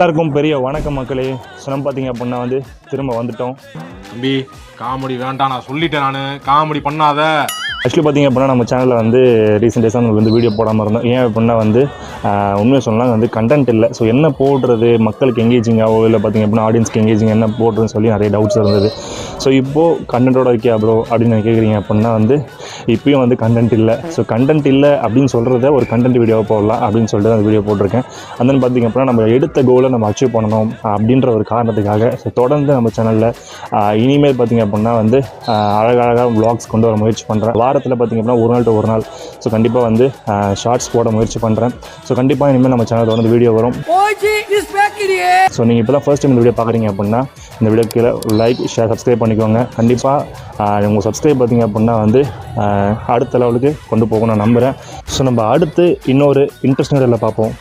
எல்லாருக்கும் பெரிய வணக்கம் மக்களே. நம்ம பார்த்தீங்க அப்படின்னா திரும்ப வந்துட்டோம். தம்பி காமெடி வேண்டாம், நான் சொல்லிட்டேன், நான் காமெடி பண்ணாத. ஆக்சுவலி பார்த்தீங்க அப்படின்னா நம்ம சேனலில் ரீசெண்ட் டேஸாக உங்களுக்கு வீடியோ போடாமல் இருந்தோம். ஏன் அப்படின்னா உண்மையை சொல்லலாம் கண்டென்ட் இல்லை. ஸோ என்ன போடுறது, மக்களுக்கு எங்கேஜிங்காகவோ இல்லை பார்த்தீங்க அப்படின்னா ஆடியன்ஸ்க்கு எங்கேஜிங் என்ன போடுறதுன்னு சொல்லி நிறைய டவுட்ஸ் இருந்தது. ஸோ இப்போது கண்டென்ட்டோட இருக்கியா ப்ரோ அப்படின்னு கேட்குறீங்க அப்படின்னா இப்போயும் கண்டென்ட் இல்லை. ஸோ கண்டென்ட் இல்லை அப்படின்னு சொல்கிறத ஒரு கண்டென்ட் வீடியோவை போடலாம் அப்படின்னு சொல்லிட்டு அந்த வீடியோ போட்டிருக்கேன். அந்த பார்த்திங்க அப்படின்னா நம்ம எடுத்த கோலை நம்ம அச்சீவ் பண்ணணும் அப்படின்ற ஒரு காரணத்துக்காக ஸோ தொடர்ந்து நம்ம சேனலில் இனிமேல் பார்த்திங்க அப்படின்னா அழகழகாக வ்ளாக்ஸ் கொண்டு வர முயற்சி பண்ணுறேன். வாரத்தில் பார்த்திங்க அப்படின்னா ஒரு நாள் டு ஒரு நாள் ஸோ கண்டிப்பாக ஷார்ட்ஸ் போட முயற்சி பண்ணுறேன். ஸோ கண்டிப்பாக இனிமேல் நம்ம சேனலில் வீடியோ வரும். ஸோ நீங்கள் இப்போ தான் ஃபர்ஸ்ட் டைம் இந்த வீடியோ பார்க்குறீங்க அப்படின்னா இந்த வீடியோ கீழே லைக், ஷேர், சப்ஸ்கிரைப் பண்ணிக்கோங்க. கண்டிப்பாக உங்கள் சப்ஸ்கிரைப் பார்த்திங்க அப்படின்னா அடுத்த லெவலுக்கு கொண்டு போகணும் நான் நம்புகிறேன். ஸோ நம்ம அடுத்து இன்னொரு இன்ட்ரெஸ்டிங் வீடியோவில் பார்ப்போம்.